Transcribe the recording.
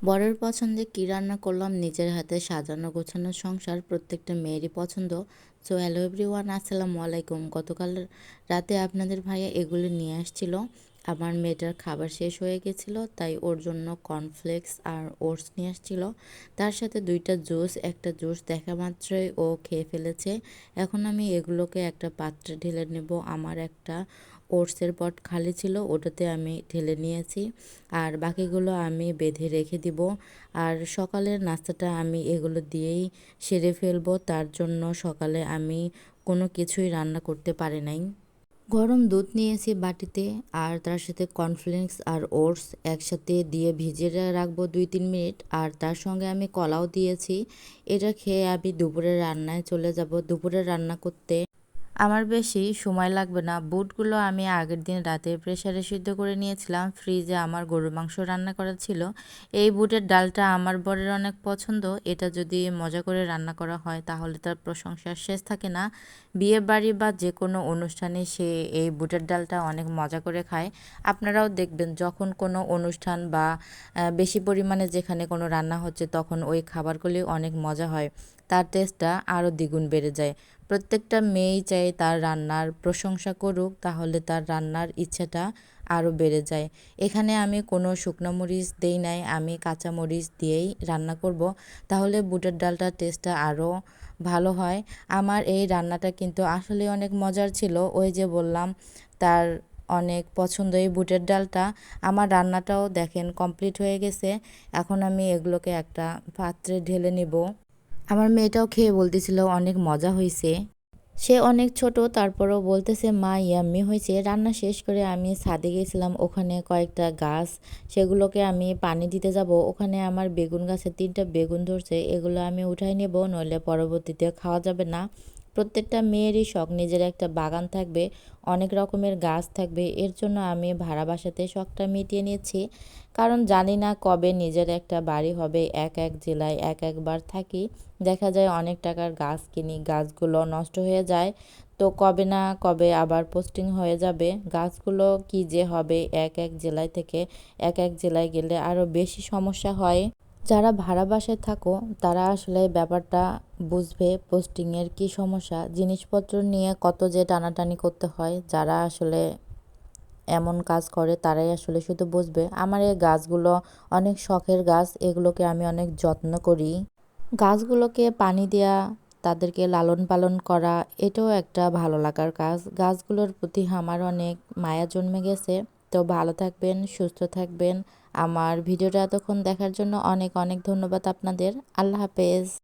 বরের পছন্দে কী রান্না করলাম, নিজের হাতে সাজানো গোছানো সংসার প্রত্যেকটা মেয়েরই পছন্দ। সো হ্যালো এভরিওয়ান, আসসালামু আলাইকুম। গতকাল রাতে আপনাদের ভাইয়া এগুলো নিয়ে আসছিল। আমার মেয়েটার খাবার শেষ হয়ে গেছিলো, তাই ওর জন্য কর্নফ্লেক্স আর ওটস নিয়ে আসছিল। তার সাথে দুইটা জুস, একটা জুস দেখা মাত্রই ও খেয়ে ফেলেছে। এখন আমি এগুলোকে একটা পাত্রে ঢেলে নেব। আমার একটা ওটসের পট খালি ছিল, ওটাতে আমি ঢেলে নিয়েছি। আর বাকিগুলো আমি বেঁধে রেখে দিব। আর সকালের নাস্তাটা আমি এগুলো দিয়েই সেরে ফেলবো। তার জন্য সকালে আমি কোনো কিছুই রান্না করতে পারি নাই। গরম দুধ নিয়েছি বাটিতে, আর তার সাথে কর্নফ্লেক্স আর ওটস একসাথে দিয়ে ভিজিয়ে রাখবো 2-3 মিনিট। আর তার সঙ্গে আমি কলাও দিয়েছি। এটা খেয়ে আমি দুপুরের রান্নায় চলে যাব। দুপুরের রান্না করতে আমার বেশি সময় লাগবে না। বুটগুলো আমি আগের দিন রাতে প্রেসারে সিদ্ধ করে নিয়েছিলাম। ফ্রিজে আমার গরুর মাংস রান্না করা ছিল। এই বুটের ডালটা আমার বরের অনেক পছন্দ। এটা যদি মজা করে রান্না করা হয় তাহলে তার প্রশংসার শেষ থাকে না। বিয়ে বাড়ি বা যে কোনো অনুষ্ঠানে সে এই বুটের ডালটা অনেক মজা করে খায়। আপনারাও দেখবেন, যখন কোনো অনুষ্ঠান বা বেশি পরিমাণে যেখানে কোনো রান্না হচ্ছে তখন ওই খাবারগুলি অনেক মজা হয়। তার টেস্টটা আরও দ্বিগুণ বেড়ে যায়। প্রত্যেকটা মেয়েই চায় তার রান্নার প্রশংসা করুক, তাহলে তার রান্নার ইচ্ছাটা আরও বেড়ে যায়। এখানে আমি কোনো শুকনো মরিচ দেই নাই, আমি কাঁচা মরিচ দিয়েই রান্না করব। তাহলে বুটের ডালটার টেস্টটা আরও ভালো হয়। আমার এই রান্নাটা কিন্তু আসলে অনেক মজার ছিল। ওই যে বললাম, তার অনেক পছন্দ এই বুটের ডালটা। আমার রান্নাটাও দেখেন কমপ্লিট হয়ে গেছে। এখন আমি এগুলোকে একটা পাত্রে ঢেলে নেব। আমার মেয়েটাও খেয়ে বলতেছিল অনেক মজা হয়েছে। সে অনেক ছোট, তারপরও বলতেছে মা ইয়াম্মি হয়েছে। রান্না শেষ করে আমি ছাদে গেছিলাম, ওখানে কয়েকটা গাছ, সেগুলোকে আমি পানি দিতে যাব। ওখানে আমার বেগুন গাছে 3টা বেগুন ধরছে, এগুলো আমি উঠাই নেব, নইলে পরবর্তীতে খাওয়া যাবে না। প্রত্যেকটা মেয়েরই শখ নিজের একটা বাগান থাকবে, অনেক রকমের গাছ থাকবে। এর জন্য আমি ভাড়া বাসাতে শখটা মিটিয়ে নিয়েছি। কারণ জানি না কবে নিজের একটা বাড়ি হবে। এক এক জেলায় এক একবার থাকি, দেখা যায় অনেক টাকার গাছ কিনি, গাছগুলো নষ্ট হয়ে যায়। তো কবে না কবে আবার পোস্টিং হয়ে যাবে, গাছগুলো কি যে হবে। এক এক জেলায় থেকে এক এক জেলায় গেলে আরও বেশি সমস্যা হয়। যারা ভাড়া বাসায় থাকো তারা আসলে ব্যাপারটা বুঝবে, পোস্টিংয়ের কি সমস্যা, জিনিসপত্র নিয়ে কত যে টানাটানি করতে হয়। যারা আসলে এমন কাজ করে তারাই আসলে শুধু বুঝবে। আমার এই গাছগুলো অনেক শখের গাছ, এগুলোকে আমি অনেক যত্ন করি। গাছগুলোকে পানি দেয়া, তাদেরকে লালন পালন করা, এটাও একটা ভালো লাগার কাজ। গাছগুলোর প্রতি আমার অনেক মায়া জন্মে গেছে। তো ভালো থাকবেন, সুস্থ থাকবেন। আমার ভিডিওটা এতক্ষণ দেখার জন্য অনেক অনেক ধন্যবাদ আপনাদের। আল্লাহ হাফেজ।